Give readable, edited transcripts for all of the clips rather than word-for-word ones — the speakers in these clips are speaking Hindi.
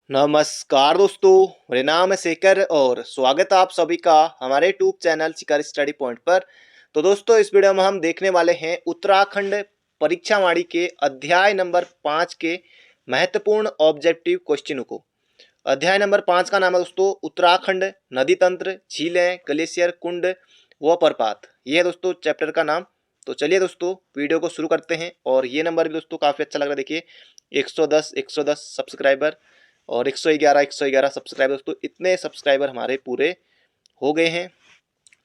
नमस्कार दोस्तों, मेरा नाम है शेखर और स्वागत है आप सभी का हमारे यूट्यूब चैनल शिखर स्टडी पॉइंट पर। तो दोस्तों, इस वीडियो में हम देखने वाले हैं उत्तराखंड परीक्षावाणी के अध्याय नंबर 5 के महत्वपूर्ण ऑब्जेक्टिव क्वेश्चनों को। अध्याय नंबर 5 का नाम है दोस्तों उत्तराखंड नदी तंत्र, झीलें, ग्लेशियर, कुंड व प्रपात। ये है दोस्तों चैप्टर का नाम। तो चलिए दोस्तों वीडियो को शुरू करते हैं। और ये नंबर भी दोस्तों काफ़ी अच्छा लग रहा है। देखिए 110 सब्सक्राइबर और 111 सब्सक्राइबर। दोस्तों इतने सब्सक्राइबर हमारे पूरे हो गए हैं।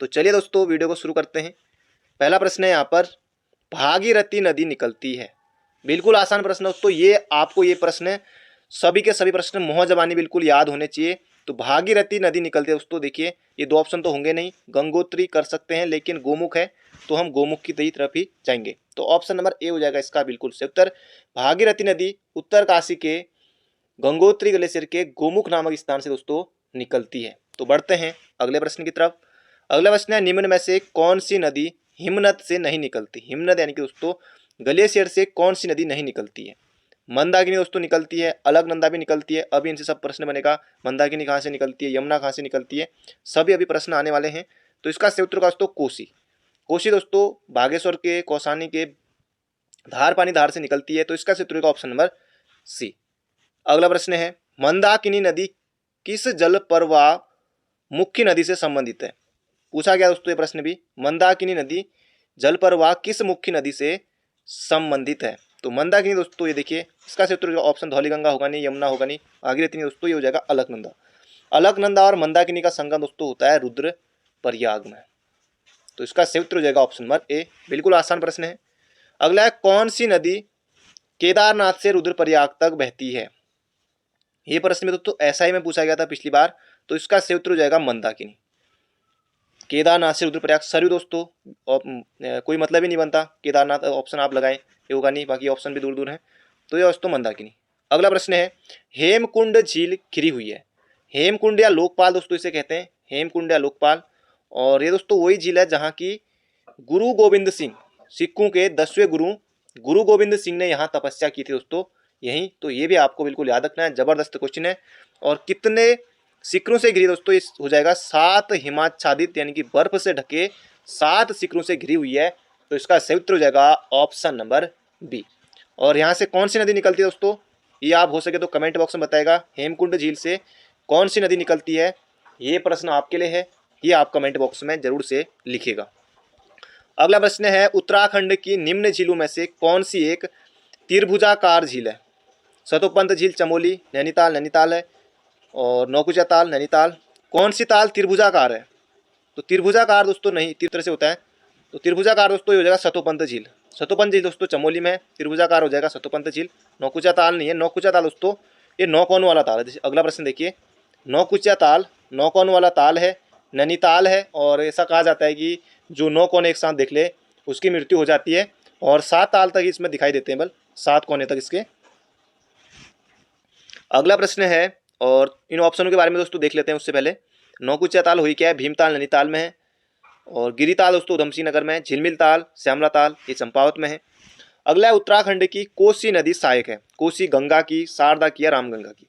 तो चलिए दोस्तों वीडियो को शुरू करते हैं। पहला प्रश्न है यहाँ पर, भागीरथी नदी निकलती है। बिल्कुल आसान प्रश्न है दोस्तों। ये आपको ये प्रश्न सभी के सभी प्रश्न मुँह जबानी बिल्कुल याद होने चाहिए। तो भागीरथी नदी निकलती है दोस्तों। देखिए ये दो ऑप्शन तो होंगे नहीं, गंगोत्री कर सकते हैं लेकिन गोमुख है तो हम गोमुख की तरफ ही जाएंगे। तो ऑप्शन नंबर ए हो जाएगा इसका बिल्कुल सही उत्तर। भागीरथी नदी उत्तरकाशी के गंगोत्री ग्लेशियर के गोमुख नामक स्थान से दोस्तों निकलती है। तो बढ़ते हैं अगले प्रश्न की तरफ। अगला प्रश्न है, निम्न में से कौन सी नदी हिमनद से नहीं निकलती। हिमनद यानी कि दोस्तों ग्लेशियर से कौन सी नदी नहीं निकलती है। मंदाकिनी दोस्तों निकलती है, अलकनंदा भी निकलती है। अभी इनसे सब प्रश्न बनेगा, मंदाकिनी कहाँ से निकलती है, यमुना कहाँ से निकलती है, सभी अभी प्रश्न आने वाले हैं। तो इसका सही उत्तर का दोस्तों कोसी। कोसी दोस्तों बागेश्वर के कौसानी के धार पानी धार से निकलती है। तो इसका सही उत्तर का ऑप्शन नंबर सी। अगला प्रश्न है, मंदाकिनी नदी किस जल प्रवाह मुख्य नदी से संबंधित है। पूछा गया दोस्तों ये प्रश्न भी, मंदाकिनी नदी जल प्रवाह किस मुख्य नदी से संबंधित है। तो मंदाकिनी दोस्तों ये देखिए इसका सही उत्तर ऑप्शन धौलीगंगा होगा नहीं, यमुना होगा नहीं, भागीरथी नहीं दोस्तों, ये हो जाएगा अलकनंदा। अलकनंदा और मंदाकिनी का संगम दोस्तों होता है रुद्रप्रयाग में। तो इसका सही उत्तर हो जाएगा ऑप्शन नंबर ए। बिल्कुल आसान प्रश्न है। अगला है, कौन सी नदी केदारनाथ से रुद्रप्रयाग तक बहती है। ये प्रश्न में दोस्तों ऐसा ही में पूछा गया था पिछली बार। तो इसका सही उत्तर हो जाएगा मंदाकिनी। केदारनाथ से रुद्रप्रयाग सरयू दोस्तों कोई मतलब ही नहीं बनता, केदारनाथ ऑप्शन आप लगाएं ये होगा नहीं, बाकी ऑप्शन भी दूर दूर हैं। तो ये दोस्तों मंदाकिनी। अगला प्रश्न है, हेमकुंड झील घिरी हुई है। हेमकुंड या लोकपाल दोस्तों इसे कहते हैं, हेमकुंड या लोकपाल। और ये दोस्तों वही झील है जहाँ की गुरु गोविंद सिंह, सिखों के 10वें गुरु गुरु गोविंद सिंह ने यहाँ तपस्या की थी दोस्तों यहीं। तो ये भी आपको बिल्कुल याद रखना है, जबरदस्त क्वेश्चन है। और कितने शिखरों से घिरी दोस्तों, ये हो जाएगा 7 हिमाच्छादित यानी कि बर्फ से ढके 7 शिखरों से घिरी हुई है। तो इसका सही उत्तर हो जाएगा ऑप्शन नंबर बी। और यहाँ से कौन सी नदी निकलती है दोस्तों, ये आप हो सके तो कमेंट बॉक्स में बताएगा। हेमकुंड झील से कौन सी नदी निकलती है, ये प्रश्न आपके लिए है, ये आप कमेंट बॉक्स में जरूर से लिखिएगा। अगला प्रश्न है, उत्तराखंड की निम्न झीलों में से कौन सी एक त्रिभुजाकार झील है। सतोपंत झील चमोली नैनीताल नैनीताल है, और नौकुचिया ताल नैनीताल। कौन सी ताल त्रिभुजाकार है। तो त्रिभुजाकार दोस्तों नहीं, तीर तरह से होता है। तो त्रिभुजाकार दोस्तों ये हो जाएगा सतोपंत झील। सतोपंत झील दोस्तों चमोली में, त्रिभुजाकार हो जाएगा सतोपंत झील। नौकुचिया ताल नहीं है, नौकुचिया ताल दोस्तों ये 9 कोन वाला ताल है। जैसे अगला प्रश्न देखिए, नौकुचिया ताल 9 कोन वाला ताल है, नैनीताल है। और ऐसा कहा जाता है कि जो 9 कोने एक साथ देख ले उसकी मृत्यु हो जाती है। और 7 ताल तक इसमें दिखाई देते हैं, बल 7 कोने तक इसके। अगला प्रश्न है, और इन ऑप्शनों के बारे में दोस्तों देख लेते हैं उससे पहले। नौकुचिया ताल हुई क्या है, भीमताल नैनीताल में है। और गिरिताल दोस्तों उधमसिंह नगर में है। झिलमिल ताल श्यामला ताल ये चंपावत में है। अगला है, उत्तराखंड की कोसी नदी सहायक है। कोसी गंगा की, शारदा की या रामगंगा की।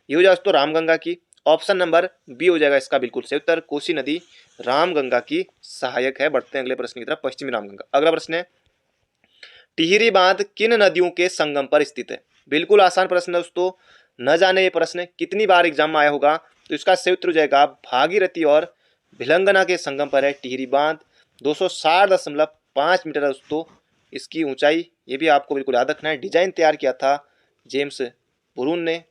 ये हो जाए दोस्तों रामगंगा की। ऑप्शन नंबर बी हो जाएगा इसका बिल्कुल सही उत्तर, कोसी नदी रामगंगा की सहायक है। बढ़ते हैं अगले प्रश्न की तरफ, पश्चिमी रामगंगा। अगला प्रश्न है, टिहरी बांध किन नदियों के संगम पर स्थित है। बिल्कुल आसान प्रश्न है दोस्तों, न जाने ये प्रश्न कितनी बार एग्जाम में आया होगा। तो इसका सही उत्तर हो जाएगा भागीरथी और भिलंगना के संगम पर है टिहरी बांध। 260.5 मीटर है दोस्तों इसकी ऊंचाई। ये भी आपको बिल्कुल याद रखना है। डिजाइन तैयार किया था जेम्स बुरून ने।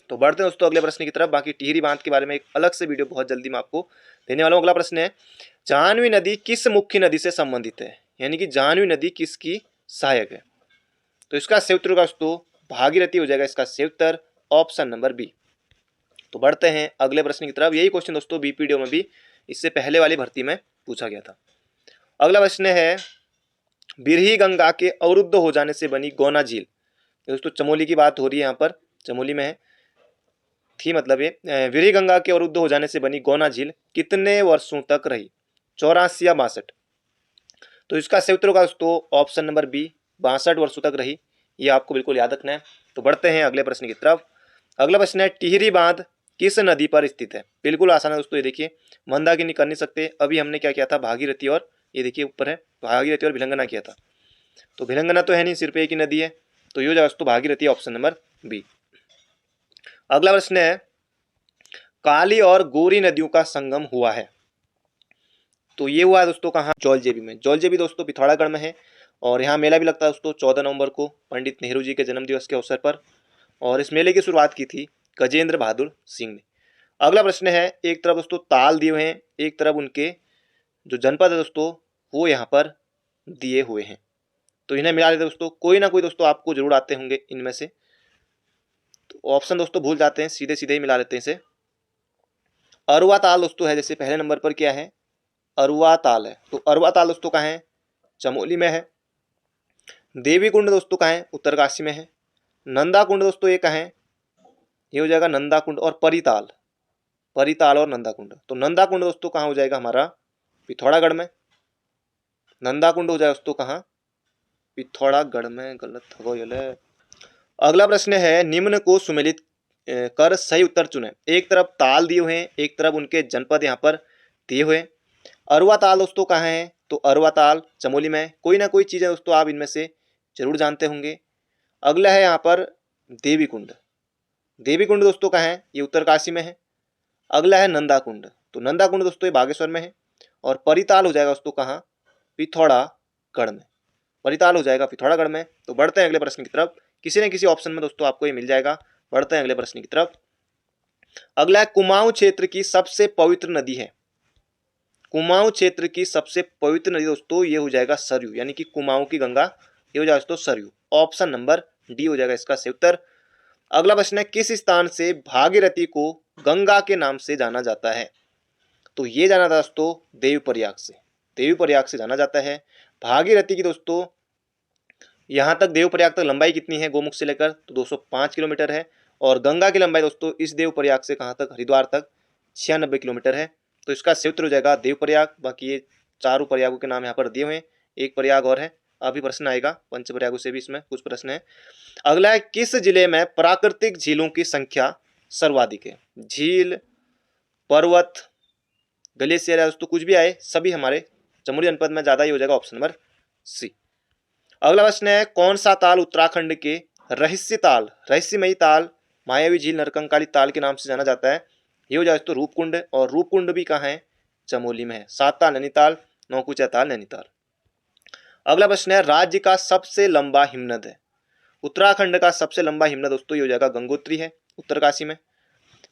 तो बढ़ते हैं दोस्तों अगले प्रश्न की तरफ। बाकी टिहरी बांध के बारे में एक अलग से वीडियो बहुत जल्दी मैं आपको देने वाला हूँ। अगला प्रश्न है, जाह्नवी नदी किस मुख्य नदी से संबंधित है, यानी कि जाह्नवी नदी किसकी सहायक है। तो इसका सही उत्तर दोस्तों भागीरथी हो जाएगा इसका सही उत्तर, ऑप्शन नंबर बी। तो बढ़ते हैं अगले प्रश्न की तरफ। यही क्वेश्चन दोस्तों बीपीडीओ में भी इससे पहले वाली भर्ती में पूछा गया था। अगला प्रश्न है, बिरही गंगा के अवरुद्ध हो जाने से बनी गौना झील। दोस्तों चमोली की बात हो रही है, यहाँ पर चमोली में है थी, मतलब ये बिरही गंगा के अवरुद्ध हो जाने से बनी गौना झील कितने वर्षों तक रही, 84 या 62। तो इसका सही उत्तर होगा दोस्तों ऑप्शन नंबर बी, 62 वर्षों तक रही। ये आपको बिल्कुल याद रखना है। तो बढ़ते हैं अगले प्रश्न की तरफ। अगला प्रश्न है टिहरी बांध किस नदी पर स्थित है? बिल्कुल आसान है दोस्तों, ये देखिए मंदाकिनी कर नहीं सकते, अभी हमने क्या किया था भागीरथी और ये देखिए ऊपर है भागीरथी और भिलंगना किया था, तो भिलंगना तो है नहीं, सिर्फ एक ही नदी है, तो ये हो जाएगा दोस्तों भागीरथी, ऑप्शन नंबर बी। अगला प्रश्न है काली और गोरी नदियों का संगम हुआ है, तो ये हुआ है दोस्तों कहाँ? जौलजेबी में। जौलजेबी दोस्तों पिथौरागढ़ में है और यहाँ मेला भी लगता है दोस्तों 14 नवंबर को पंडित नेहरू जी के जन्मदिवस के अवसर पर, और इस मेले की शुरुआत की थी गजेंद्र बहादुर सिंह ने। अगला प्रश्न है एक तरफ दोस्तों ताल दिए हुए हैं, एक तरफ उनके जो जनपद है दोस्तों वो यहाँ पर दिए हुए हैं, तो इन्हें मिला लेते दोस्तों, कोई ना कोई दोस्तों आपको जरूर आते होंगे इनमें से, तो ऑप्शन दोस्तों भूल जाते हैं, सीधे सीधे ही मिला लेते हैं इसे। अरवा ताल दोस्तों है, जैसे पहले नंबर पर क्या है? अरवा ताल है, तो अरवा ताल दोस्तों कहाँ है? चमोली में है। देवी कुंड दोस्तों कहाँ है? उत्तरकाशी में है। नंदा कुंड दोस्तों ये कहाँ है? ये हो जाएगा नंदा कुंड और परिताल, परिताल और नंदा कुंड, तो नंदा कुंड दोस्तों कहाँ हो जाएगा हमारा? पिथौरागढ़ में। नंदा कुंड हो जाएगा दोस्तों कहाँ? पिथौरागढ़ में, गलत हो गया। अगला प्रश्न है निम्न को सुमेलित कर सही उत्तर चुने। एक तरफ ताल दिए हुए हैं, एक तरफ उनके जनपद यहाँ पर दिए हुए। अरवा ताल दोस्तों कहाँ है? तो अरवा ताल चमोली में। कोई ना कोई चीज़ है दोस्तों आप इनमें से जरूर जानते होंगे। अगला है यहाँ पर देवी कुंड। देवी कुंड दोस्तों कहाँ है? ये उत्तरकाशी में है। अगला है नंदा कुंड, तो नंदा कुंड दोस्तों ये बागेश्वर में है। और परिताल हो जाएगा दोस्तों कहाँ? पिथौरागढ़ में। परिताल हो जाएगा पिथौरागढ़ में। तो बढ़ते हैं अगले प्रश्न की तरफ, किसी न किसी ऑप्शन में दोस्तों आपको ये मिल जाएगा। बढ़ते हैं अगले प्रश्न की तरफ। अगला है कुमाऊं क्षेत्र की सबसे पवित्र नदी है। कुमाऊं क्षेत्र की सबसे पवित्र नदी दोस्तों ये हो जाएगा सरयू, यानी कि कुमाऊं की गंगा, ये हो जाएगा दोस्तों सरयू। ऑप्शन नंबर डी हो जाएगा इसका सही उत्तर। अगला प्रश्न है किस स्थान से भागीरथी को गंगा के नाम से जाना जाता है? तो ये जाना था दोस्तों देवप्रयाग से, देवप्रयाग से जाना जाता है। भागीरथी की दोस्तों यहाँ तक देवप्रयाग तक लंबाई कितनी है गोमुख से लेकर? तो 205 किलोमीटर है। और गंगा की लंबाई दोस्तों इस देवप्रयाग से कहाँ तक? हरिद्वार तक 96 किलोमीटर है। तो इसका सही उत्तर हो जाएगा देवप्रयाग। बाकी ये चारों प्रयागों के नाम यहाँ पर दिए हुए हैं, एक प्रयाग और है, अभी प्रश्न आएगा पंच प्रयागों से भी इसमें कुछ प्रश्न है। अगला है किस जिले में प्राकृतिक झीलों की संख्या सर्वाधिक है? झील, पर्वत, ग्लेशियर दोस्तों कुछ भी आए, सभी हमारे चमोली जनपद में ज्यादा ही हो जाएगा, ऑप्शन नंबर सी। अगला प्रश्न है कौन सा ताल उत्तराखंड के रहस्यमयी ताल, मायावी झील, नरकंकाली ताल के नाम से जाना जाता है? ये हो जाए तो रूपकुंड, और रूपकुंड भी कहाँ है? चमोली में है। सात ताल नैनीताल, नौकुचिया ताल नैनीताल। अगला प्रश्न है राज्य का सबसे लंबा हिमनद है। उत्तराखंड का सबसे लंबा हिमनद दोस्तों ये हो जाएगा गंगोत्री है, उत्तरकाशी में।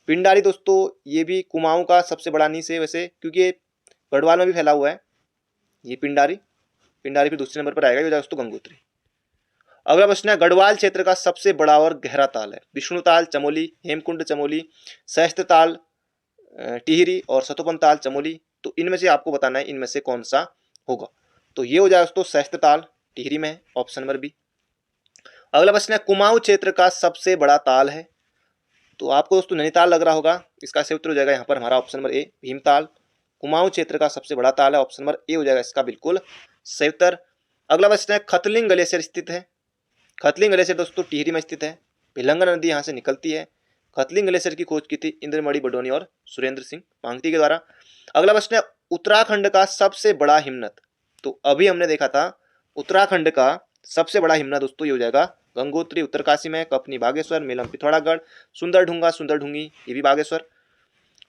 पिंडारी दोस्तों ये भी कुमाऊं का सबसे बड़ा नीच है वैसे, क्योंकि ये गढ़वाल में भी फैला हुआ है। ये पिंडारी फिर दूसरे नंबर पर आएगा, ये हो जाएगा दोस्तों गंगोत्री। अगला प्रश्न है गढ़वाल क्षेत्र का सबसे बड़ा और गहरा ताल है। विष्णु ताल चमोली, हेमकुंड चमोली, सहस्त्र ताल टिहरी और सतोपन ताल चमोली। तो इनमें से आपको बताना है इनमें से कौन सा होगा। तो ये हो जाएगा दोस्तों सहस्त्र ताल टिहरी में, ऑप्शन नंबर बी। अगला प्रश्न है कुमाऊं क्षेत्र का सबसे बड़ा ताल है। तो आपको दोस्तों नैनीताल लग रहा होगा, इसका सही उत्तर हो जाएगा यहाँ पर हमारा option number A Bhimtal. Kumaon क्षेत्र का सबसे बड़ा ताल है, ऑप्शन नंबर ए हो जाएगा इसका बिल्कुल सही उत्तर। अगला प्रश्न है खतलिंग ग्लेशियर स्थित है। खतलिंग ग्लेशियर दोस्तों टिहरी में स्थित है। भिलंगना नदी यहाँ से निकलती है। खतलिंग ग्लेशियर की खोज की थी इंद्रमणि बडोनी और सुरेंद्र सिंह पांगती के द्वारा। अगला प्रश्न है उत्तराखंड का सबसे बड़ा हिमनद। तो अभी हमने देखा था उत्तराखंड का सबसे बड़ा हिमनद दोस्तों ये हो जाएगा गंगोत्री, उत्तरकाशी में। कपनी बागेश्वर, मेलम पिथौरागढ़, सुंदरढूंगा ये भी बागेश्वर।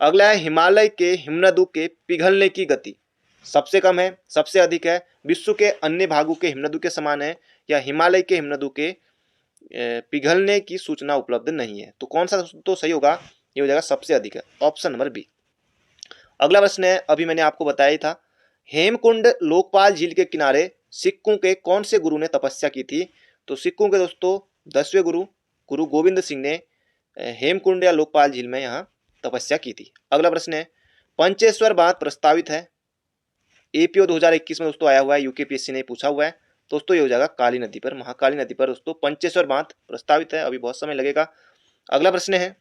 अगला है हिमालय के हिमनदों के पिघलने की गति सबसे कम है, सबसे अधिक है, विश्व के अन्य भागों के हिमनदों के समान है, या हिमालय के हिमनदों के पिघलने की सूचना उपलब्ध नहीं है। तो कौन सा तो सही होगा? ये हो जाएगा सबसे अधिक है, ऑप्शन नंबर बी। अगला प्रश्न है अभी मैंने आपको बताया ही था, हेमकुंड लोकपाल झील के किनारे सिखों के कौन से गुरु ने तपस्या की थी? तो सिखों के दोस्तों 10वें गुरु गोविंद सिंह ने हेमकुंड या लोकपाल झील में यहाँ तपस्या की थी। अगला प्रश्न है पंचेश्वर बांध प्रस्तावित है। एपीओ 2021 में दोस्तों आया हुआ है, यूकेपीएससी ने पूछा हुआ है दोस्तों, ये हो जाएगा काली नदी पर, महाकाली नदी पर दोस्तों पंचेश्वर बांध प्रस्तावित है, अभी बहुत समय लगेगा। अगला प्रश्न है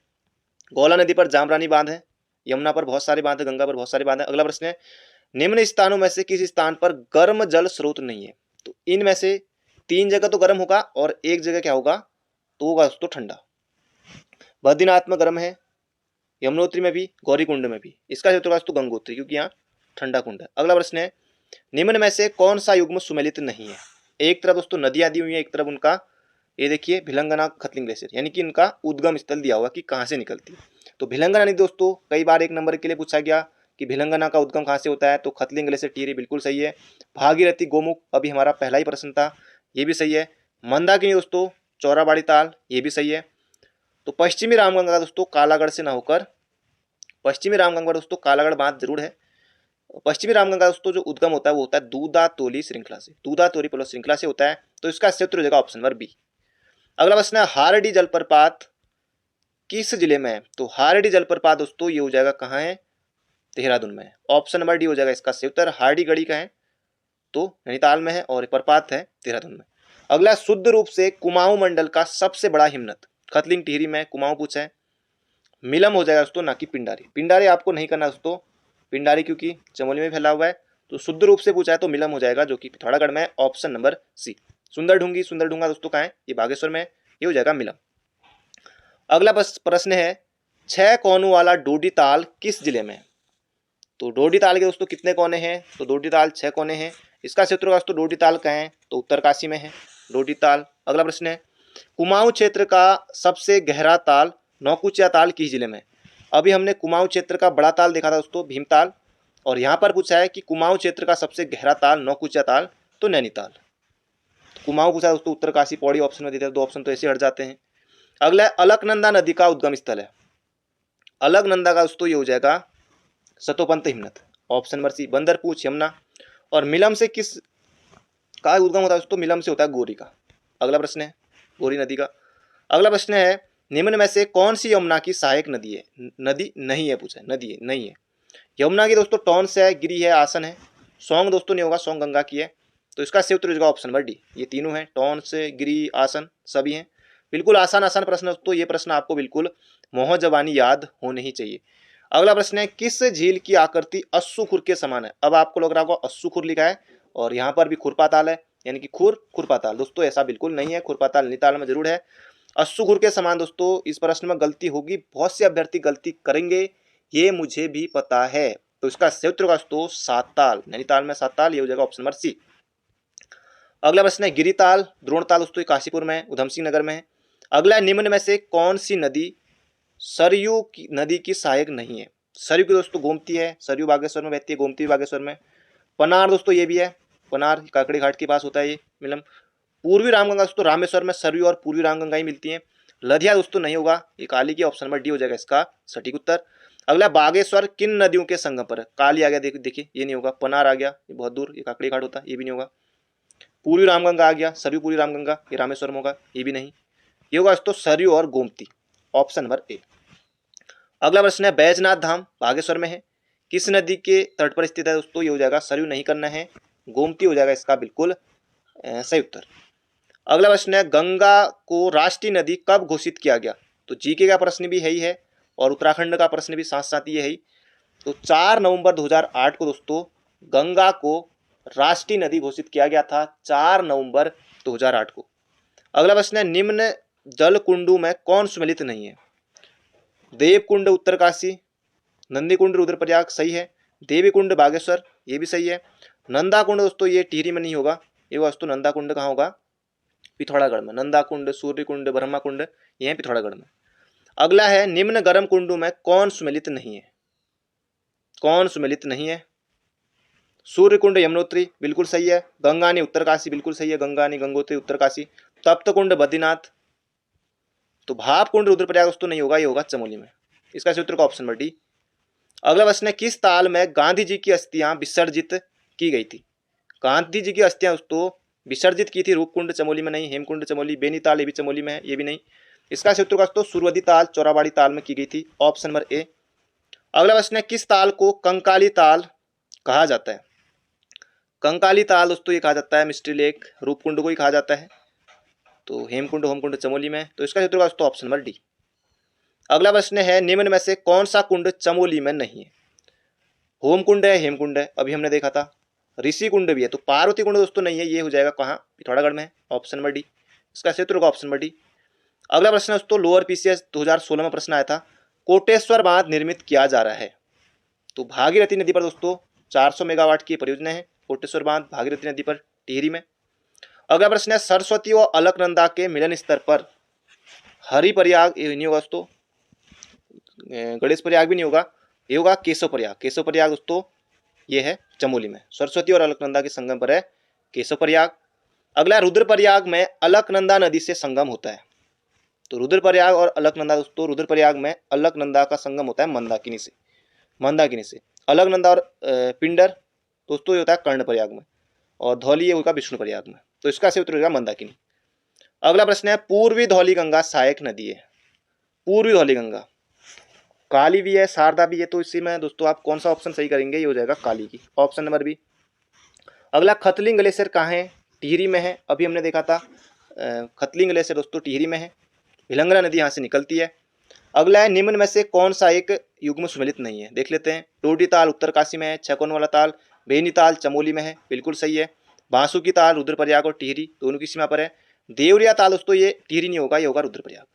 गौला नदी पर जामरानी बांध है, यमुना पर बहुत सारे बांध है, गंगा पर बहुत सारे बांध है। अगला प्रश्न है निम्न स्थानों में से किस स्थान पर गर्म जल स्रोत नहीं है? तो इनमें से 3 जगह तो गर्म होगा और एक जगह क्या होगा? तो होगा दोस्तों ठंडा। बद्रीनाथ में गर्म है, यमुनोत्री में भी, गौरीकुंड में भी। इसका क्षेत्र होगा दोस्तों गंगोत्री, क्योंकि यहाँ ठंडा कुंड है। अगला प्रश्न है, निम्न में से कौन सा युग्म सुमेलित नहीं है? एक तरफ दोस्तों नदियां दी हुई है, एक तरफ उनका ये देखिए भिलंगना खतलिंग ग्लेशियर, यानी कि इनका उद्गम स्थल दिया हुआ कि कहाँ से निकलती है। तो भिलंगना नहीं दोस्तों, कई बार एक नंबर के लिए पूछा गया कि भिलंगना का उद्गम कहाँ से होता है, तो खतलिंग ग्लेशियर टिहरी बिल्कुल सही है। भागीरथी गोमुख अभी हमारा पहला ही प्रश्न था, ये भी सही है। मंदाकिनी दोस्तों चौराबाड़ी ताल, ये भी सही है। तो पश्चिमी रामगंगा दोस्तों कालागढ़ से ना होकर, पश्चिमी रामगंगा दोस्तों कालागढ़ बांध जरूर है। पश्चिमी रामगंगा दोस्तों जो उद्गम होता है वो होता है दूधातोली श्रृंखला से, दूधातोली पर्वत श्रृंखला से होता है। तो इसका क्षेत्र हो जाएगा ऑप्शन नंबर बी। अगला प्रश्न है, हारडी जलप्रपात किस जिले में है? तो हारडी जलप्रपात दोस्तों ये हो जाएगा कहाँ है? देहरादून में है। ऑप्शन नंबर डी हो जाएगा इसका सही उत्तर। हारडी गढ़ी का है तो नैनीताल में है और प्रपात है देहरादून में। अगला, शुद्ध रूप से कुमाऊं मंडल का सबसे बड़ा हिमनद, खतलिंग टिहरी में कुमाऊं पूछा है। मिलम हो जाएगा दोस्तों, ना कि पिंडारी। पिंडारी आपको नहीं करना दोस्तों, पिंडारी क्योंकि चमोली में फैला हुआ है। तो शुद्ध रूप से पूछा है तो मिलम हो जाएगा, जो कि पिथौरागढ़ में है। Option number C. Sundardhungi, Sundardhunga दोस्तों कहाँ है? ये बागेश्वर में है, ये हो जाएगा मिलम। अगला प्रश्न है, 6 कोनों वाला डोडी ताल किस जिले में है? तो डोडी ताल के दोस्तों कितने कोने हैं? तो डोडी ताल 6 कोने हैं। इसका क्षेत्र दोस्तों डोडी ताल कहाँ है? तो उत्तरकाशी में है डोडी ताल। अगला प्रश्न है, कुमाऊं क्षेत्र का सबसे गहरा ताल नौकुचिया ताल किस जिले में? अभी हमने कुमाऊं क्षेत्र का बड़ा ताल देखा था दोस्तों भीमताल, और यहाँ पर पूछा है कि कुमाऊं क्षेत्र का सबसे गहरा ताल नौकुचिया ताल, तो नैनीताल। कुमाऊं पूछा दोस्तों उत्तरकाशी, पौड़ी ऑप्शन में देते हैं, 2 ऑप्शन तो ऐसे हट जाते हैं। अगला, अलकनंदा नदी का उद्गम स्थल है। अलकनंदा का दोस्तों ये हो जाएगा सतोपंत हिमनद। Option number C, Bandarpunch Yamuna. और मिलम से किस का उद्गम होता है दोस्तों? मिलम से होता है गोरी का। अगला प्रश्न है गोरी नदी का। अगला प्रश्न है, निम्न में से कौन सी यमुना की सहायक नदी है? नदी नहीं है पूछा है, नदी है नहीं है। यमुना की दोस्तों टॉन्स है, गिरी है, आसन है। सौंग दोस्तों नहीं होगा, सौंग गंगा की है। तो इसका सही उत्तर होगा ऑप्शन नंबर डी। ये तीनों हैं, टॉन्स, गिरी, आसन सभी हैं। बिल्कुल आसान आसान प्रश्न दोस्तों, ये प्रश्न आपको बिल्कुल मोह जबानी याद होने ही चाहिए। अगला प्रश्न है, किस झील की आकृति अस्सू खुर के समान है? अब आपको लग रहा होगा अस्सू खुर लिखा है और यहाँ पर भी खुरपाताल है, यानी कि खुरपाताल। दोस्तों ऐसा बिल्कुल नहीं है, खुरपाताल नैनीताल में जरूर है। अस्सू खुर के समान दोस्तों इस प्रश्न में गलती होगी, बहुत से अभ्यर्थी गलती करेंगे, ये मुझे भी पता है। तो इसका सही उत्तर दोस्तों सातताल, नैनीताल में सातताल, ये हो जाएगा ऑप्शन नंबर सी। अगला प्रश्न है, गिरिताल द्रोणताल दोस्तों काशीपुर में है, उधम सिंह नगर में है। अगला, निम्न में से कौन सी नदी सरयू की नदी की सहायक नहीं है? सरयू की दोस्तों गोमती है, सरयू बागेश्वर में बहती है, गोमती भी बागेश्वर में। पनार दोस्तों ये भी है, पनार काकड़ी घाट के पास होता है ये मिलम। पूर्वी रामगंगा दोस्तों रामेश्वर में सरयू और पूर्वी रामगंगा ही मिलती है। लधिया दोस्तों नहीं होगा, ये काली की, ऑप्शन नंबर डी हो जाएगा इसका सटीक उत्तर। अगला, बागेश्वर किन नदियों के संगम पर है? काली आ गया, देखिए ये नहीं होगा। पनार आ गया, ये बहुत दूर, ये काकड़ी घाट होता है, ये भी नहीं होगा। पूर्वी रामगंगा आ गया, सरयू पूर्वी रामगंगा, ये रामेश्वर में होगा, ये भी नहीं। ये होगा दोस्तों सरयू और गोमती, ऑप्शन नंबर ए। अगला प्रश्न है, बैजनाथ धाम बागेश्वर में है, किस नदी के तट पर स्थित है दोस्तों? ये हो जाएगा सरयू नहीं करना है, गोमती हो जाएगा इसका बिल्कुल सही उत्तर। अगला प्रश्न है, गंगा को राष्ट्रीय नदी कब घोषित किया गया? तो जीके का प्रश्न भी है ही है और उत्तराखंड का प्रश्न भी साथ साथ ये है ही। तो 4 नवंबर 2008 को दोस्तों गंगा को राष्ट्रीय नदी घोषित किया गया था, 4 नवंबर 2008 को। अगला प्रश्न है, निम्न जल कुंडों में कौन सुमेलित नहीं है? देवकुंड उत्तरकाशी, नंदीकुंड रुद्रप्रयाग सही है, देवीकुंड बागेश्वर ये भी सही है। नंदाकुंड दोस्तों ये टिहरी में नहीं होगा, ये दोस्तों नंदाकुंड कहाँ होगा? पिथौरागढ़ में। नंदाकुंड, सूर्यकुंड, ब्रह्माकुंड ये है पिथौरागढ़ में। अगला है, निम्न गर्म कुंडों में कौन सुमेलित नहीं है? कौन सुमेलित नहीं है? सूर्यकुंड यमुनोत्री बिल्कुल सही है, गंगानी उत्तरकाशी बिल्कुल सही है, गंगानी गंगोत्री उत्तरकाशी। तप्तकुंड बद्रीनाथ। तो भापकुंड रुद्रप्रयाग दोस्तों नहीं होगा, ये होगा चमोली में। इसका सही उत्तर का ऑप्शन नंबर डी। अगला प्रश्न है, किस ताल में गांधी जी की अस्थियां विसर्जित की गई थी? गांधी जी की अस्थियां दोस्तों विसर्जित की थी रूपकुंड चमोली में नहीं, हेमकुंड चमोली, बेनीताल ये भी चमोली में है, ये भी नहीं। इसका सही उत्तर दोस्तों सुरवदी ताल चौराबाड़ी ताल में की गई थी, ऑप्शन नंबर ए। अगला प्रश्न है, किस ताल को कंकाली ताल कहा जाता है? कंकाली ताल दोस्तों ये कहा जाता है मिस्ट्री लेक, रूपकुंड को ही कहा जाता है। तो हेमकुंड होमकुंड चमोली में, तो इसका सही उत्तर ऑप्शन नंबर डी। अगला प्रश्न है, निम्न में से कौन सा कुंड चमोली में नहीं है? होमकुंड है, हेमकुंड है, अभी हमने देखा था। ऋषि कुंड भी है, तो पार्वती कुंड दोस्तों नहीं है, ये हो जाएगा कहाँ? पिथौरागढ़ में है, ऑप्शन नंबर डी। इसका सही उत्तर ऑप्शन नंबर डी। अगला प्रश्न है दोस्तों, लोअर पीसीएस 2016 में प्रश्न आया था, कोटेश्वर बांध निर्मित किया जा रहा है। तो भागीरथी नदी पर दोस्तों 400 मेगावाट की परियोजना है कोटेश्वर बांध भागीरथी नदी पर टिहरी में। अगला प्रश्न है, सरस्वती व अलकनंदा के मिलन स्तर पर हरिप्रयाग, ये नहीं होगा दोस्तों, गणेश प्रयाग भी नहीं होगा, ये होगा केशव प्रयाग। केशव प्रयाग दोस्तों ये है चमोली में, सरस्वती और अलकनंदा के संगम पर है केशव प्रयाग। अगला, रुद्रप्रयाग में अलकनंदा नदी से संगम होता है। तो रुद्रप्रयाग और अलकनंदा दोस्तों, रुद्रप्रयाग में अलकनंदा का संगम होता है मंदाकिनी से, मंदाकिनी से। अलकनंदा और पिंडर दोस्तों ये होता है कर्णप्रयाग में, और धौली ये होगा विष्णुप्रयाग में। तो इसका सही उत्तर होगा मंदाकिनी। अगला प्रश्न है, पूर्वी धौली गंगा सहायक नदी है। पूर्वी धौली गंगा, काली भी है शारदा भी है, तो इसी में दोस्तों आप कौन सा ऑप्शन सही करेंगे, ये हो जाएगा काली की, ऑप्शन नंबर बी। अगला, खतलिंग ग्लेशियर कहाँ है, टिहरी में है। अभी हमने देखा था खतलिंग ग्लेशियर दोस्तों टिहरी में है, भिलंगना नदी यहाँ से निकलती है। अगला है, निम्न में से कौन सा एक युग्म सुमेलित नहीं है, देख लेते हैं। टोडी ताल उत्तरकाशी में है, छकोन वाला ताल बेनी ताल चमोली में है, बिल्कुल सही है। बांसुकी ताल रुद्रप्रयाग और टिहरी दोनों की सीमा पर है। देवरिया ताल दोस्तों ये टिहरी नहीं होगा, ये होगा रुद्रप्रयाग।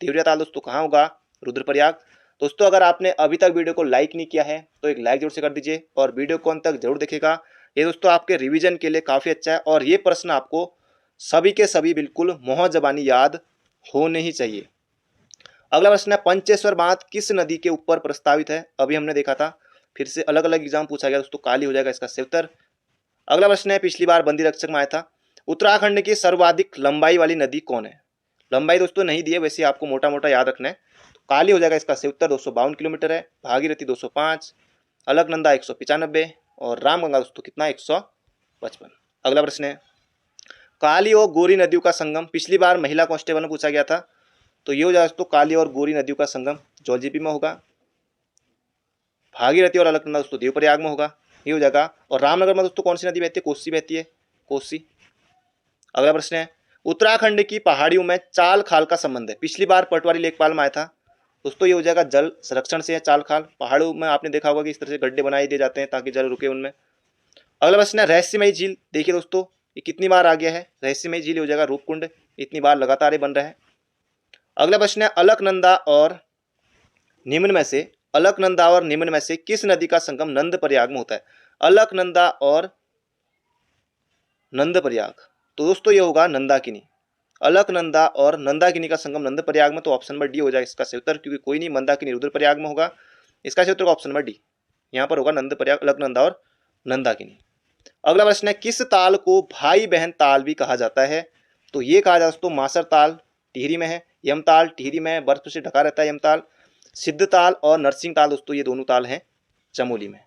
देवरिया ताल दोस्तों कहाँ होगा, रुद्रप्रयाग। दोस्तों अगर आपने अभी तक वीडियो को लाइक नहीं किया है तो एक लाइक जरूर से कर दीजिए, और वीडियो को अंत तक जरूर देखेगा। ये दोस्तों आपके रिवीजन के लिए काफ़ी अच्छा है, और ये प्रश्न आपको सभी के सभी बिल्कुल मुँह ज़बानी याद होने ही चाहिए। अगला प्रश्न है, पंचेश्वर बांध किस नदी के ऊपर प्रस्तावित है। अभी हमने देखा था, फिर से अलग अलग एग्जाम पूछा गया दोस्तों, काली हो जाएगा इसका सही उत्तर। अगला प्रश्न है, पिछली बार बंदी रक्षक में आया था, उत्तराखंड की सर्वाधिक लंबाई वाली नदी कौन है। लंबाई दोस्तों नहीं दी है, वैसे आपको मोटा मोटा याद रखना है। तो काली हो जाएगा इसका सही उत्तर, 252 किलोमीटर है। भागीरथी 205, अलकनंदा 195, और रामगंगा दोस्तों कितना 155। अगला प्रश्न है, काली और गोरी नदियों का संगम पिछली बार महिला कांस्टेबल में पूछा गया था। तो ये हो जाएगा दोस्तों, काली और गोरी नदियों का संगम जौलजीबी में होगा। भागीरथी और अलकनंदा दोस्तों देवप्रयाग में होगा, ये हो जाएगा। और रामनगर में दोस्तों कौन सी नदी बहती है, कोसी बहती है, कोसी। अगला प्रश्न है, उत्तराखंड की पहाड़ियों में चाल खाल का संबंध है। पिछली बार पटवारी लेखपाल में आया था दोस्तों, ये हो जाएगा जल संरक्षण से है चाल खाल। पहाड़ों में आपने देखा होगा कि इस तरह से गड्ढे बनाए दिए जाते हैं ताकि जल रुके उनमें। अगला प्रश्न है, रहस्यमयी झील, देखिए दोस्तों ये कितनी बार आ गया है, रहस्यमयी झील हो जाएगा रूपकुंड, इतनी बार लगातार ये बन रहा है। अगला प्रश्न है, अलकनंदा और निम्न में से, अलकनंदा और निम्न में से किस नदी का संगम नंदप्रयाग में होता है। अलकनंदा और नंदप्रयाग, तो दोस्तों ये होगा नंदाकिनी। अलकनंदा और नंदाकिनी का संगम नंदप्रयाग में, तो ऑप्शन नंबर डी हो जाएगा इसका सही उत्तर, क्योंकि कोई नहीं, मंदाकिनी रुद्रप्रयाग में होगा। इसका सही उत्तर ऑप्शन नंबर डी, यहाँ पर होगा नंदप्रयाग, अलकनंदा और नंदाकिनी। अगला प्रश्न है, किस ताल को भाई बहन ताल भी कहा जाता है। तो ये कहा जाता है दोस्तों, मासर ताल टिहरी में है, यमताल टिहरी में बर्फ से ढका रहता है यमताल। सिद्धताल और नरसिंह ताल दोस्तों ये दोनों ताल हैं चमोली में।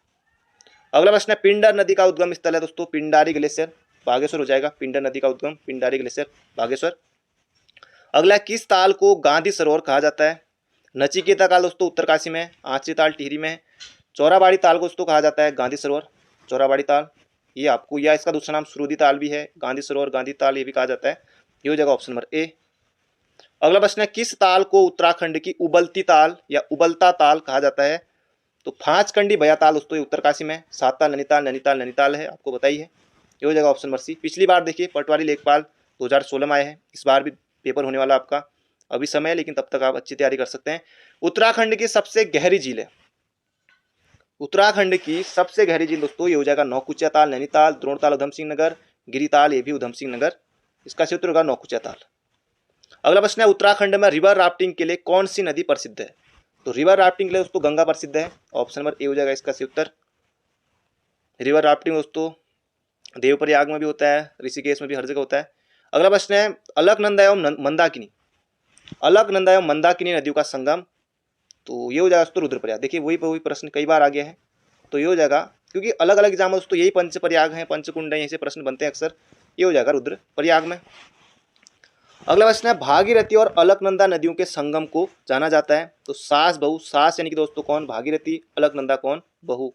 अगला प्रश्न है, पिंडर नदी का उद्गम स्थल है दोस्तों, पिंडारी ग्लेशियर बागेश्वर हो जाएगा। पिंडर नदी का उद्गम पिंडारी ग्लेशियर बागेश्वर। अगला, किस ताल को गांधी सरोवर कहा जाता है। नचिकेता ताल दोस्तों उत्तरकाशी में, आंची ताल टिहरी में। चौराबाड़ी ताल को दोस्तों कहा जाता है गांधी सरोवर, चौराबाड़ी ताल ये आपको, या इसका दूसरा नाम सुरुदी ताल भी है, गांधी सरोवर गांधी ताल ये भी कहा जाता है, ये हो जाएगा ऑप्शन नंबर ए। अगला प्रश्न है, किस ताल को उत्तराखंड की उबलती ताल या उबलता ताल कहा जाता है। तो पांचकंडी भया ताल दोस्तों ये उत्तरकाशी में, सात ताल नैनीताल, नैनीताल नैनीताल है, आपको बताइए, ये हो जाएगा ऑप्शन नंबर सी। पिछली बार देखिए पटवारी लेखपाल 2016 में आए हैं, इस बार भी पेपर होने वाला आपका, अभी समय है लेकिन तब तक आप अच्छी तैयारी कर सकते हैं। उत्तराखंड की सबसे गहरी झील है, उत्तराखंड की सबसे गहरी झील दोस्तों ये हो जाएगा नौकुचिया ताल नैनीताल, द्रोणताल उधम सिंह नगर, गिरिताल ये भी उधम सिंह नगर, इसका सही उत्तर होगा नौकुचिया ताल। अगला प्रश्न है, उत्तराखंड में रिवर राफ्टिंग के लिए कौन सी नदी प्रसिद्ध है। तो रिवर राफ्टिंग के लिए दोस्तों गंगा प्रसिद्ध है, ऑप्शन नंबर ए हो जाएगा इसका सही उत्तर। रिवर राफ्टिंग दोस्तों देवप्रयाग में भी होता है, ऋषिकेश में भी, हर जगह होता है। अगला प्रश्न है, अलकनंदा एवं मंदाकिनी, अलकनंदा एवं मंदाकिनी नदियों का संगम, तो ये हो जाएगा दोस्तों रुद्रप्रयाग। देखिए वही प्रश्न कई बार आ गया है, तो ये हो जाएगा, क्योंकि अलग अलग एग्जाम में दोस्तों यही पंचप्रयाग हैं, पंचकुंड हैं, ऐसे प्रश्न बनते हैं अक्सर, ये हो जाएगा रुद्रप्रयाग में। अगला प्रश्न है, भागीरथी और अलकनंदा नदियों के संगम को जाना जाता है। तो सास बहू, सास यानी कि दोस्तों कौन, भागीरथी, अलकनंदा कौन, बहू,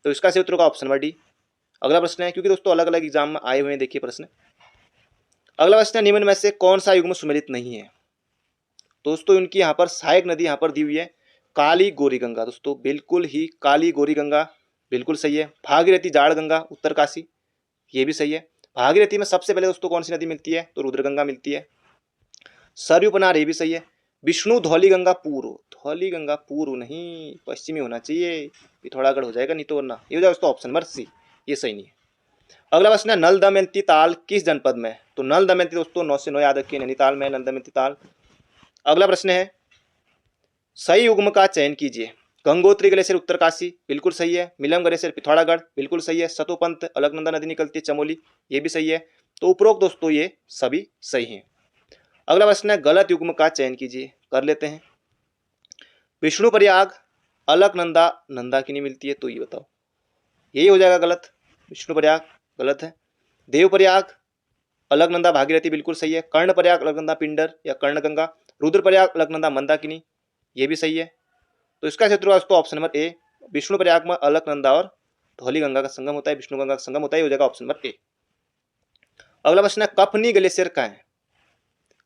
तो इसका सही उत्तर होगा ऑप्शन नंबर डी। अगला प्रश्न है, क्योंकि दोस्तों अलग अलग एग्जाम में आए हुए हैं, देखिए प्रश्न। अगला प्रश्न है, निम्न में से कौन सा युग्म सुमेलित नहीं है। दोस्तों इनकी यहाँ पर सहायक नदी यहाँ पर दी हुई है काली गौरी गंगा, दोस्तों बिल्कुल ही काली गौरी गंगा बिल्कुल सही है। भागीरथी जाड़ गंगा उत्तरकाशी ये भी सही है। भागीरथी में सबसे पहले दोस्तों कौन सी नदी मिलती है, तो रुद्रगंगा मिलती है। सरयू पनार, ये भी सही है। विष्णु धौली गंगा पूर्व, धौली गंगा पूर्व नहीं, पश्चिमी होना चाहिए, पिथौरागढ़ हो जाएगा नहीं तो, वरना ये हो जाएगा दोस्तों ऑप्शन नंबर सी, ये सही नहीं है। अगला प्रश्न है नल दमयंती ताल किस जनपद में है? तो नल दमयंती दोस्तों 9 से 9 याद रखिए, नैनीताल में नल दमयंती ताल। अगला प्रश्न है सही युग्म का चयन कीजिए। गंगोत्री ग्लेशियर उत्तरकाशी, बिल्कुल सही है। मिलम ग्लेशियर पिथौरागढ़, बिल्कुल सही है। सतोपंत अलकनंदा नदी निकलती है चमोली, ये भी सही है। तो उपरोक्त दोस्तों ये सभी सही हैं। अगला प्रश्न है गलत युग्म का चयन कीजिए, कर लेते हैं। विष्णु प्रयाग अलकनंदा नंदाकिनी मिलती है, तो ये बताओ, यही हो जाएगा गलत। विष्णु प्रयाग गलत है। देव प्रयाग अलकनंदा भागीरथी, बिल्कुल सही है। कर्ण प्रयाग अलकनंदा पिंडर या कर्णगंगा। रुद्र प्रयाग अलकनंदा मंदाकिनी, ये भी सही है। तो इसका क्षेत्र दोस्तों option number A, Vishnu Prayag में अलकनंदा और धौली गंगा का संगम होता है, विष्णु गंगा का संगम होता है, हो जाएगा ऑप्शन नंबर ए। अगला प्रश्न है कफनी ग्लेशियर कहाँ है?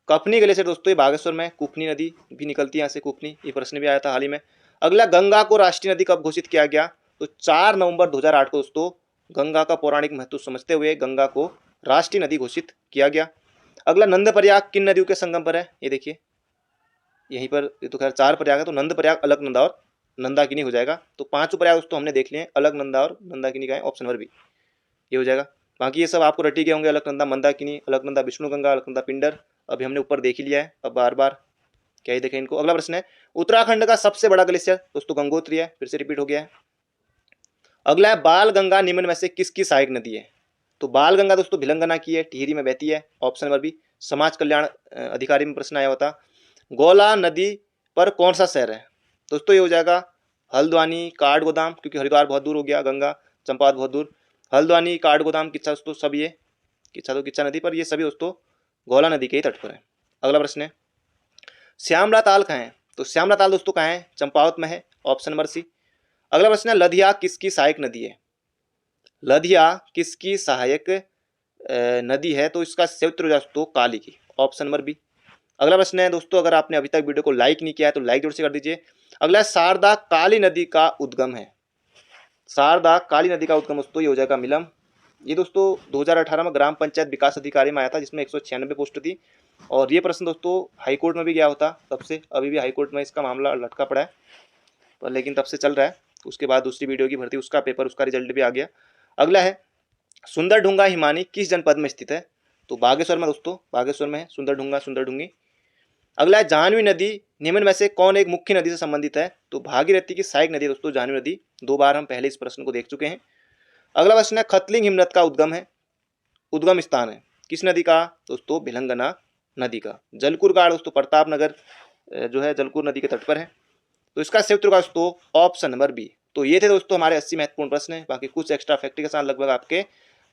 कफनी ग्लेशियर दोस्तों ये बागेश्वर में, कुफनी नदी भी निकलती है यहाँ से, कुफनी, ये प्रश्न भी आया था हाल ही में। अगला गंगा को राष्ट्रीय नदी कब घोषित किया गया? तो 4 नवंबर 2008 को दोस्तों गंगा का पौराणिक महत्व समझते हुए गंगा को राष्ट्रीय नदी घोषित किया गया। अगला नंद प्रयाग किन नदियों के संगम पर है? ये देखिए यहीं पर, ये तो खैर 4 प्रयाग है, तो नंद प्रयाग अलकनंदा और नंदाकिनी हो जाएगा। तो 5 प्रयाग दोस्तों हमने देख लिए हैं, अलकनंदा और नंदाकिनी का है, ऑप्शन नंबर बी ये हो जाएगा। बाकी ये सब आपको रटी गए होंगे, अलकनंदा मंदाकिनी, अलकनंदा विष्णु गंगा, अलकनंदा पिंडर, अभी हमने ऊपर देख ही लिया है, अब बार बार क्या ही देखें इनको। अगला प्रश्न है उत्तराखंड का सबसे बड़ा ग्लेशियर दोस्तों गंगोत्री है, फिर से रिपीट हो गया है। अगला है बाल गंगा निम्न में से किसकी सहायक नदी है? तो बाल गंगा दोस्तों भिलंगना की है, टिहरी में बहती है, ऑप्शन नंबर बी। समाज कल्याण अधिकारी में प्रश्न आया होता। गौला नदी पर कौन सा शहर है? दोस्तों ये हो जाएगा हल्द्वानी, काठगोदाम, क्योंकि हरिद्वार बहुत दूर हो गया, गंगा चंपावत बहुत दूर, हल्द्वानी, काठगोदाम, किच्छा दोस्तों सब ये किच्छा तो किच्छा नदी पर, ये सभी दोस्तों गौला नदी के ही तट पर है। अगला प्रश्न है श्यामला ताल कहाँ है? तो श्यामला ताल दोस्तों कहाँ है? चंपावत में है, ऑप्शन नंबर सी। अगला प्रश्न है लधिया किसकी सहायक नदी है? लधिया किसकी सहायक नदी है? तो इसका क्षेत्र दोस्तों काली की, ऑप्शन नंबर बी। अगला प्रश्न है दोस्तों अगर आपने अभी तक वीडियो को लाइक नहीं किया है तो लाइक जरूर से कर दीजिए। अगला शारदा काली नदी का उद्गम है। शारदा काली नदी का उद्गम दोस्तों ये हो जाएगा मिलम। ये दोस्तों 2018 में ग्राम पंचायत विकास अधिकारी में आया था, जिसमें 196 पोस्ट थी, और ये प्रश्न दोस्तों हाईकोर्ट में भी गया होता तब से, अभी भी हाईकोर्ट में इसका मामला लटका पड़ा है, पर लेकिन तब से चल रहा है। उसके बाद दूसरी वीडियो की भर्ती, उसका पेपर, उसका रिजल्ट भी आ गया। अगला है सुंदरढूंगा हिमानी किस जनपद में स्थित है? तो बागेश्वर में दोस्तों, बागेश्वर में है सुंदरढूंगा, सुंदरढूंगी। अगला है जाह्नवी नदी निम्न में से कौन एक मुख्य नदी से संबंधित है? तो भागीरथी की सहायक नदी दोस्तों जाह्नवी नदी, 2 बार हम पहले इस प्रश्न को देख चुके हैं। अगला प्रश्न है खतलिंग हिमनद का उद्गम है, उद्गम स्थान है किस नदी का? दोस्तों भिलंगना नदी का। जलकुर गाड़ दोस्तों प्रतापनगर जो है जलकुर नदी के तट पर है, तो इसका क्षेत्र का दोस्तों ऑप्शन नंबर बी। तो ये थे दोस्तों हमारे 80 महत्वपूर्ण प्रश्न है, बाकी कुछ एक्स्ट्रा फैक्ट के साथ लगभग आपके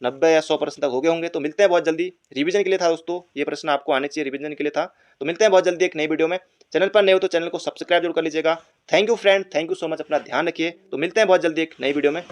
90 या 100% तक हो गए होंगे। तो मिलते हैं बहुत जल्दी, रिवीजन के लिए था दोस्तों, ये प्रश्न आपको आने चाहिए, रिवीजन के लिए था। तो मिलते हैं बहुत जल्दी एक नई वीडियो में। चैनल पर नए हो तो चैनल को सब्सक्राइब जरूर कर लीजिएगा। Thank you friend, thank you so much, अपना ध्यान रखिए। तो मिलते हैं बहुत जल्दी एक नई वीडियो में।